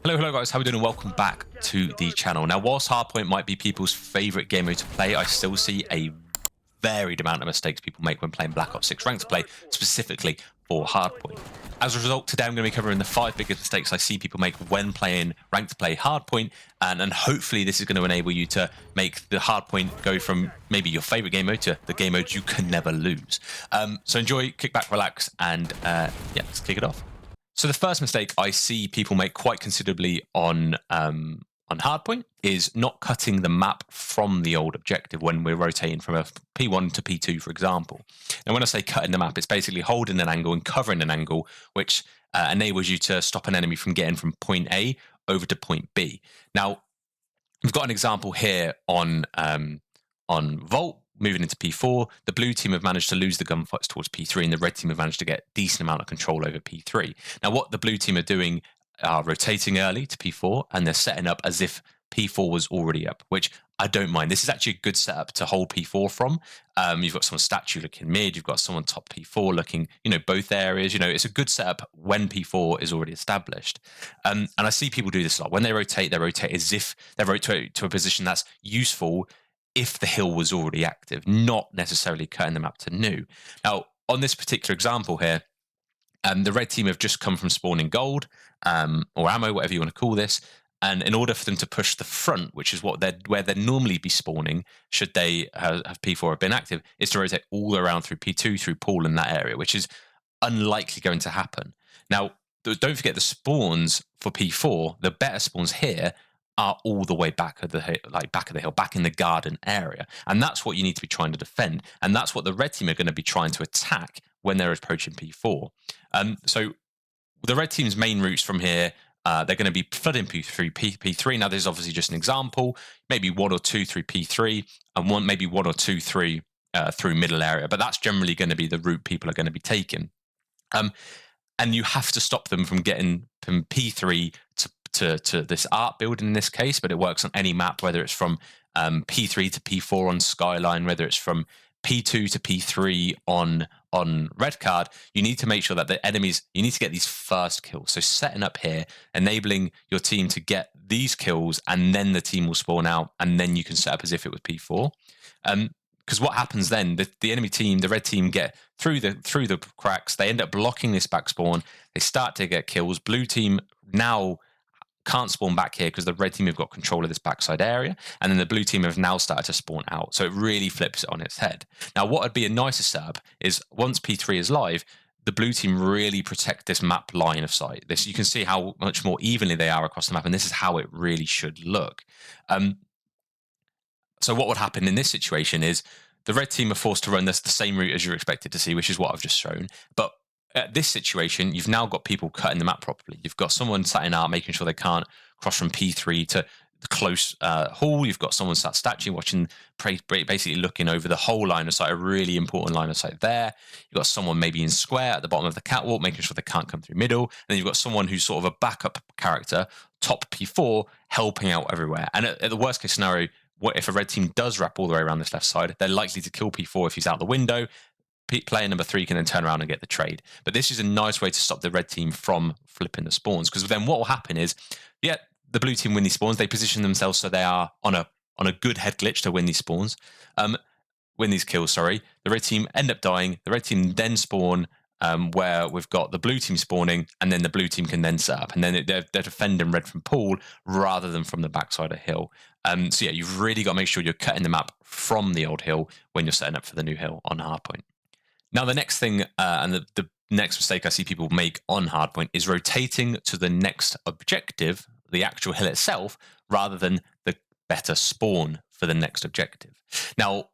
Hello guys, how are we doing and welcome back to the channel. Now whilst Hardpoint might be people's favourite game mode to play, I still see a varied amount of mistakes people make when playing Black Ops 6 ranked play, specifically for Hardpoint. As a result, today I'm going to be covering the 5 biggest mistakes I see people make when playing ranked play Hardpoint, and hopefully this is going to enable you to make the Hardpoint go from maybe your favourite game mode to the game mode you can never lose. So enjoy, kick back, relax, and yeah, let's kick it off. So the first mistake I see people make quite considerably on Hardpoint is not cutting the map from the old objective when we're rotating from a P1 to P2, for example. And when I say cutting the map, it's basically holding an angle and covering an angle, which enables you to stop an enemy from getting from point A over to point B. Now, we've got an example here on Vault. Moving into P4, the blue team have managed to lose the gunfights towards P3, and the red team have managed to get a decent amount of control over P3. Now, what the blue team are doing are rotating early to P4, and they're setting up as if P4 was already up, which I don't mind. This is actually a good setup to hold P4 from. You've got someone statue looking mid, you've got someone top P4 looking, both areas. It's a good setup when P4 is already established. And I see people do this a lot. When they rotate as if they rotate to a position that's useful if the hill was already active, not necessarily cutting the map to new. Now, on this particular example here, the red team have just come from spawning gold, or ammo, whatever you want to call this, and in order for them to push the front, which is where they'd normally be spawning, should they have P4 have been active, is to rotate all the way around through P2, through pool in that area, which is unlikely going to happen. Now, don't forget the spawns for P4, the better spawns here, are all the way back of the hill, back in the garden area, and that's what you need to be trying to defend, and that's what the red team are going to be trying to attack when they're approaching P4. So the red team's main routes from here, they're going to be flooding P3. Now, this is obviously just an example. Maybe 1 or 2 through P3, and maybe 1 or 2 through middle area, but that's generally going to be the route people are going to be taking. And you have to stop them from getting from P3 to this art building in this case, but it works on any map, whether it's from P3 to P4 on Skyline, whether it's from P2 to P3 on Red Card. You need to make sure that the enemies, you need to get these first kills. So setting up here, enabling your team to get these kills, and then the team will spawn out, and then you can set up as if it was P4. Because what happens then, the enemy team, the red team, get through the cracks. They end up blocking this back spawn. They start to get kills. Blue team now can't spawn back here because the red team have got control of this backside area, and then the blue team have now started to spawn out. So it really flips it on its head. Now, what would be a nicer setup is once P3 is live, the blue team really protect this map line of sight. This, you can see how much more evenly they are across the map, and this is how it really should look. So what would happen in this situation is the red team are forced to run the same route as you're expected to see, which is what I've just shown. But at this situation, you've now got people cutting the map properly. You've got someone sat in art, making sure they can't cross from P3 to the close hall. You've got someone sat statue watching, basically looking over the whole line of sight, a really important line of sight there. You've got someone maybe in square at the bottom of the catwalk, making sure they can't come through middle. And then you've got someone who's sort of a backup character, top P4, helping out everywhere. And at the worst case scenario, what if a red team does wrap all the way around this left side, they're likely to kill P4 if he's out the window. Player number 3 can then turn around and get the trade. But this is a nice way to stop the red team from flipping the spawns, because then what will happen is, yeah, the blue team win these spawns. They position themselves so they are on a good head glitch to win these spawns, win these kills. Sorry, the red team end up dying. The red team then spawn where we've got the blue team spawning, and then the blue team can then set up, and then they're defending red from pool rather than from the backside of hill. So yeah, you've really got to make sure you're cutting the map from the old hill when you're setting up for the new hill on Hardpoint. Now, the next thing, and the next mistake I see people make on Hardpoint is rotating to the next objective, the actual hill itself, rather than the better spawn for the next objective. Now,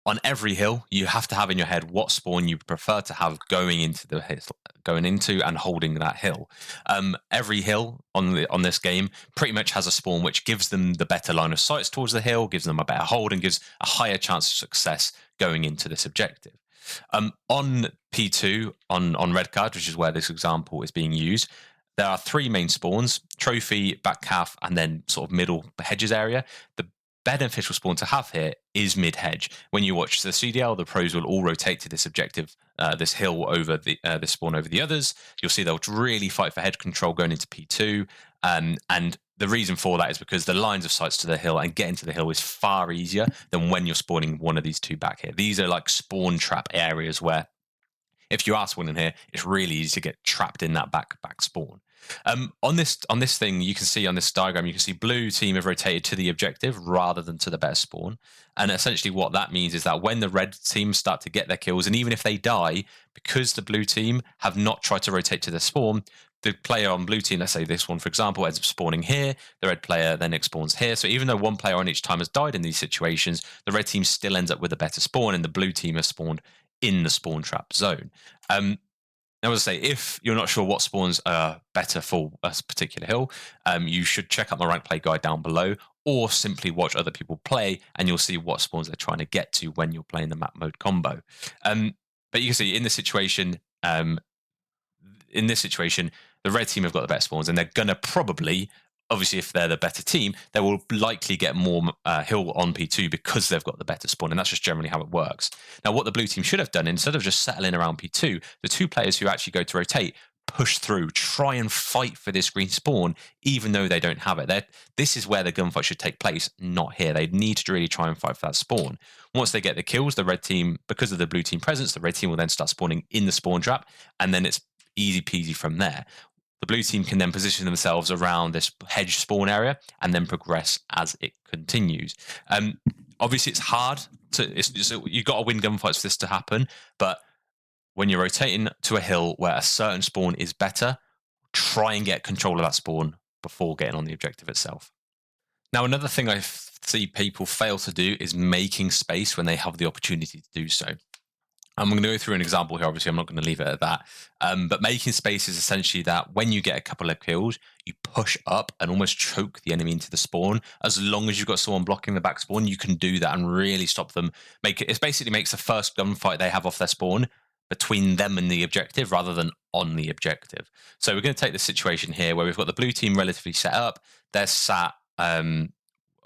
on every hill, you have to have in your head what spawn you prefer to have going into and holding that hill. Every hill on this game pretty much has a spawn which gives them the better line of sight towards the hill, gives them a better hold, and gives a higher chance of success going into this objective. On P2, on Red Card, which is where this example is being used, there are 3 main spawns: trophy, back calf, and then sort of middle hedges area. The beneficial spawn to have here is mid-hedge. When you watch the CDL, the pros will all rotate to this objective, this hill over this spawn over the others. You'll see they'll really fight for hedge control going into P2. And the reason for that is because the lines of sights to the hill and getting to the hill is far easier than when you're spawning one of these two back here. These are like spawn trap areas where if you are spawning here, it's really easy to get trapped in that back spawn. On this thing, you can see on this diagram, you can see blue team have rotated to the objective rather than to the better spawn. And essentially what that means is that when the red team start to get their kills, and even if they die, because the blue team have not tried to rotate to the spawn, the player on blue team, let's say this one, for example, ends up spawning here. The red player then spawns here. So even though one player on each time has died in these situations, the red team still ends up with a better spawn, and the blue team has spawned in the spawn trap zone. Now, as I say, if you're not sure what spawns are better for a particular hill, you should check out my rank play guide down below, or simply watch other people play, and you'll see what spawns they're trying to get to when you're playing the map mode combo. But you can see in this situation, the red team have got the better spawns, and they're gonna probably, obviously, if they're the better team, they will likely get more hill on P2 because they've got the better spawn, and that's just generally how it works. Now, what the blue team should have done, instead of just settling around P2, the two players who actually go to rotate push through, try and fight for this green spawn, even though they don't have it. This is where the gunfight should take place, not here. They need to really try and fight for that spawn. Once they get the kills, the red team, because of the blue team presence, the red team will then start spawning in the spawn trap, and then it's easy peasy from there. The blue team can then position themselves around this hedge spawn area and then progress as it continues. Obviously, it's hard you've got to win gunfights for this to happen, but when you're rotating to a hill where a certain spawn is better, try and get control of that spawn before getting on the objective itself. Now, another thing I see people fail to do is making space when they have the opportunity to do so. I'm going to go through an example here. Obviously, I'm not going to leave it at that. But making space is essentially that when you get a couple of kills, you push up and almost choke the enemy into the spawn. As long as you've got someone blocking the back spawn, you can do that and really stop them. It basically makes the first gunfight they have off their spawn between them and the objective rather than on the objective. So we're going to take this situation here where we've got the blue team relatively set up. They're sat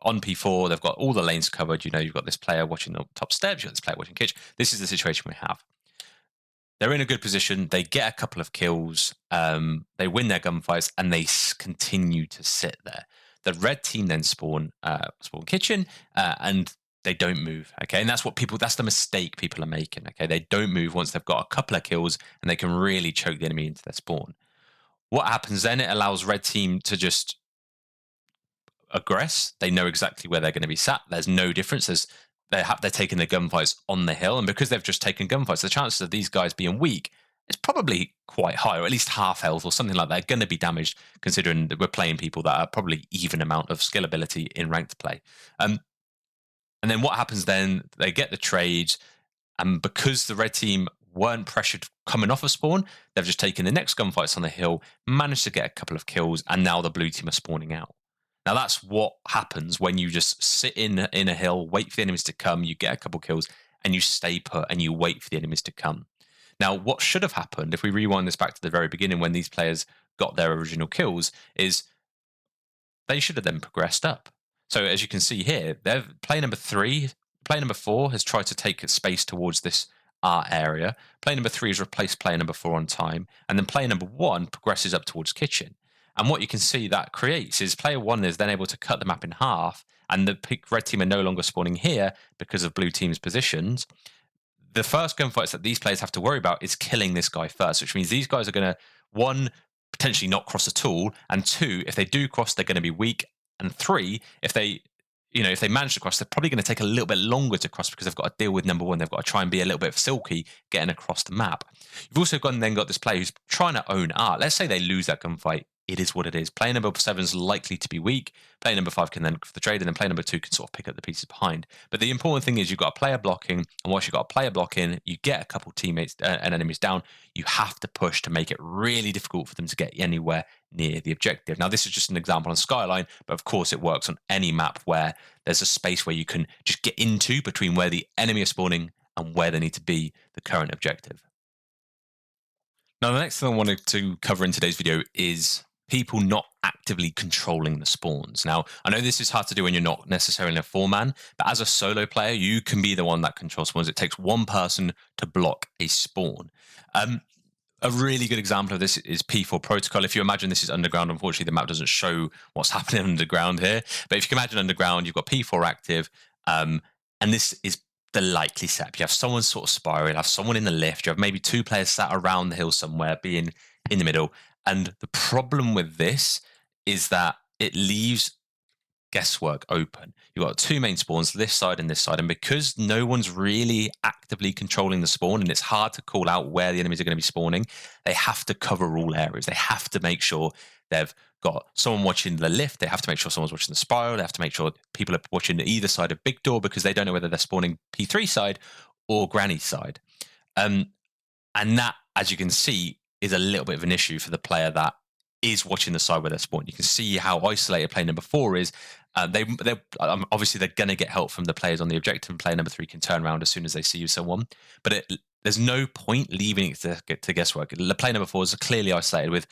on P4, they've got all the lanes covered. You know, you've got this player watching the top steps, you've got this player watching kitchen. This is the situation we have. They're in a good position. They get a couple of kills. They win their gunfights, and they continue to sit there. The red team then spawn kitchen, and they don't move. Okay, and that's the mistake people are making. Okay, they don't move once they've got a couple of kills, and they can really choke the enemy into their spawn. What happens then? It allows red team to just aggress. They know exactly where they're going to be sat. There's no difference. They're taking the gunfights on the hill, and because they've just taken gunfights, the chances of these guys being weak is probably quite high, or at least half health or something like that. They're going to be damaged, considering that we're playing people that are probably even amount of skill ability in ranked play. And then what happens then? They get the trades, and because the red team weren't pressured coming off of spawn, they've just taken the next gunfights on the hill, managed to get a couple of kills, and now the blue team are spawning out. Now, that's what happens when you just sit in a hill, wait for the enemies to come, you get a couple kills, and you stay put and you wait for the enemies to come. Now, what should have happened, if we rewind this back to the very beginning when these players got their original kills, is they should have then progressed up. So as you can see here, player number 4 has tried to take space towards this R area. Player number 3 has replaced player number 4 on time, and then player number 1 progresses up towards kitchen. And what you can see that creates is player 1 is then able to cut the map in half, and the red team are no longer spawning here because of blue team's positions. The first gunfights that these players have to worry about is killing this guy first, which means these guys are going to, 1, potentially not cross at all, and 2, if they do cross, they're going to be weak, and 3, if they manage to cross, they're probably going to take a little bit longer to cross because they've got to deal with number 1. They've got to try and be a little bit silky getting across the map. You've also got this player who's trying to own art. Let's say they lose that gunfight. It is what it is. Player number 7 is likely to be weak. Player number 5 can then for the trade, and then player number 2 can sort of pick up the pieces behind. But the important thing is you've got a player blocking, and once you've got a player blocking, you get a couple teammates and enemies down. You have to push to make it really difficult for them to get anywhere near the objective. Now, this is just an example on Skyline, but of course it works on any map where there's a space where you can just get into between where the enemy is spawning and where they need to be, the current objective. Now, the next thing I wanted to cover in today's video is people not actively controlling the spawns. Now, I know this is hard to do when you're not necessarily a 4-man, but as a solo player, you can be the one that controls spawns. It takes one person to block a spawn. A really good example of this is P4 Protocol. If you imagine this is underground, unfortunately, the map doesn't show what's happening underground here. But if you can imagine underground, you've got P4 active, and this is the likely setup. You have someone sort of spiraling, you have someone in the lift, you have maybe 2 players sat around the hill somewhere, being in the middle. And the problem with this is that it leaves guesswork open. You've got 2 main spawns, this side and this side, and because no one's really actively controlling the spawn and it's hard to call out where the enemies are going to be spawning, they have to cover all areas. They have to make sure they've got someone watching the lift, they have to make sure someone's watching the spiral, they have to make sure people are watching either side of Big Door because they don't know whether they're spawning P3 side or Granny side. And that, as you can see, is a little bit of an issue for the player that is watching the side where they're spawning. You can see how isolated player number 4 is. Obviously they're going to get help from the players on the objective, and player number 3 can turn around as soon as they see someone. But there's no point leaving it to guesswork. The player number 4 is clearly isolated with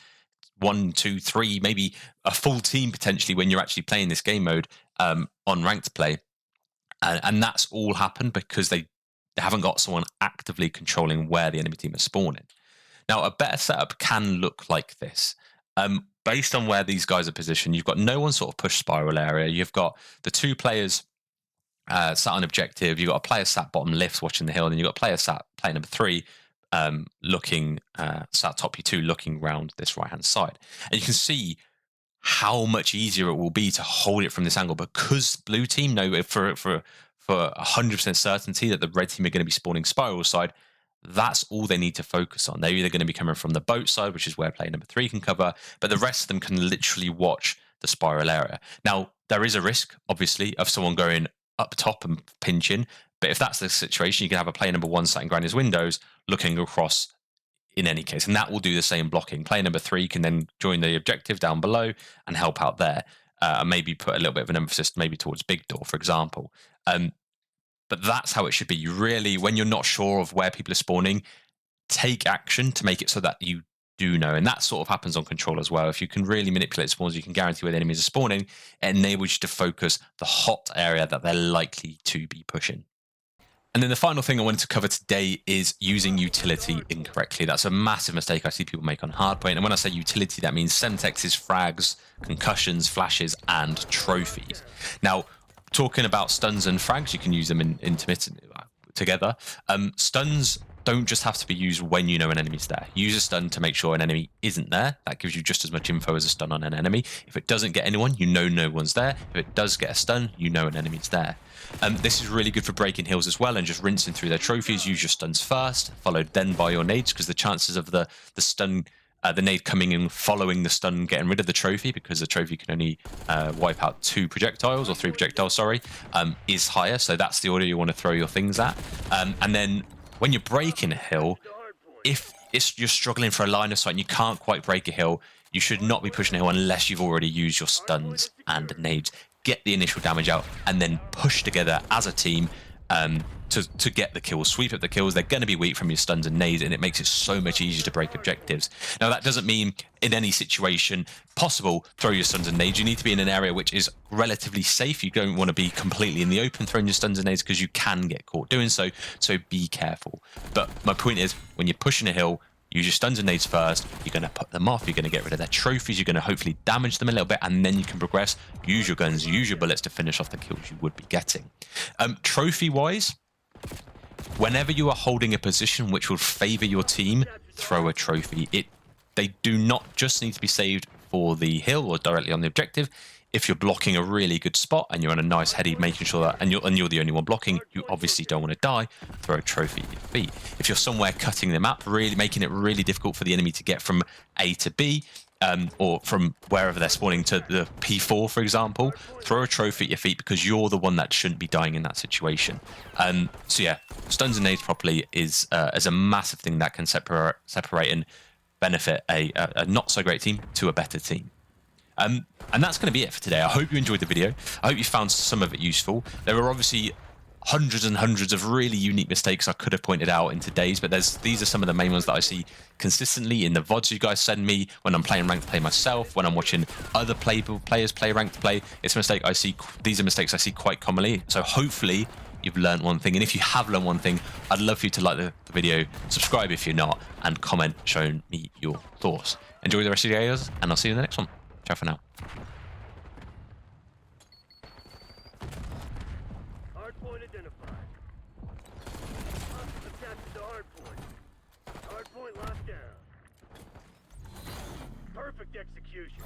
1, 2, 3, maybe a full team potentially when you're actually playing this game mode on ranked play. And that's all happened because they haven't got someone actively controlling where the enemy team is spawning. Now, a better setup can look like this. Based on where these guys are positioned, you've got no one sort of push spiral area. You've got the 2 players sat on objective. You've got a player sat bottom left watching the hill, and you've got a player sat player number 3 looking sat top P2 looking round this right hand side. And you can see how much easier it will be to hold it from this angle because blue team know for 100% certainty that the red team are going to be spawning spiral side. That's all they need to focus on. They're either going to be coming from the boat side, which is where player number 3 can cover, but the rest of them can literally watch the spiral area. Now, there is a risk, obviously, of someone going up top and pinching, but if that's the situation, you can have a player number 1 sat in Granny's windows looking across in any case, and that will do the same blocking. Player number 3 can then join the objective down below and help out there, and maybe put a little bit of an emphasis maybe towards Big Door, for example. But that's how it should be. You really, when you're not sure of where people are spawning, take action to make it so that you do know. And that sort of happens on control as well. If you can really manipulate spawns, you can guarantee where the enemies are spawning. It enables you to focus the hot area that they're likely to be pushing. And then the final thing I wanted to cover today is using utility incorrectly. That's a massive mistake I see people make on Hardpoint. And when I say utility, that means Semtexes, frags, concussions, flashes, and trophies. Now, talking about stuns and frags, you can use them intermittently together. Stuns don't just have to be used when you know an enemy's there. Use a stun to make sure an enemy isn't there. That gives you just as much info as a stun on an enemy. If it doesn't get anyone, you know no one's there. If it does get a stun, you know an enemy's there. This is really good for breaking hills as well and just rinsing through their trophies. Use your stuns first, followed then by your nades, because the chances of the stun, the nade coming in, following the stun, getting rid of the trophy, because the trophy can only wipe out 2 projectiles, or 3 projectiles, sorry, is higher. So that's the order you want to throw your things at. And then when you're breaking a hill, if you're struggling for a line of sight and you can't quite break a hill, you should not be pushing a hill unless you've already used your stuns and nades. Get the initial damage out and then push together as a team to get the kills, sweep up the kills. They're going to be weak from your stuns and nades, and it makes it so much easier to break objectives. Now, that doesn't mean in any situation possible throw your stuns and nades. You need to be in an area which is relatively safe. You don't want to be completely in the open throwing your stuns and nades because you can get caught doing so be careful. But my point is, when you're pushing a hill, use your stuns and nades first. You're going to put them off. You're going to get rid of their trophies. You're going to hopefully damage them a little bit, and then you can progress. Use your guns, use your bullets to finish off the kills you would be getting. Trophy-wise, whenever you are holding a position which will favor your team, throw a trophy. They do not just need to be saved for the hill or directly on the objective. If you're blocking a really good spot and you're on a nice heady, making sure that, and you're the only one blocking, you obviously don't want to die, throw a trophy at your feet. If you're somewhere cutting the map, really making it really difficult for the enemy to get from A to B, or from wherever they're spawning to the P4, for example, throw a trophy at your feet because you're the one that shouldn't be dying in that situation. So yeah, stuns and nades properly is a massive thing that can separate and benefit a not so great team to a better team. And that's going to be it for today. I hope you enjoyed the video. I hope you found some of it useful. There are obviously hundreds and hundreds of really unique mistakes I could have pointed out in today's, but these are some of the main ones that I see consistently in the VODs you guys send me, when I'm playing ranked play myself, when I'm watching other players play ranked play. It's a mistake I see. These are mistakes I see quite commonly. So hopefully you've learned one thing. And if you have learned one thing, I'd love for you to like the video, subscribe if you're not, and comment showing me your thoughts. Enjoy the rest of your videos, and I'll see you in the next one. Ciao for now. Hardpoint identified. Hostiles attached to hardpoint. Hardpoint locked down. Perfect execution.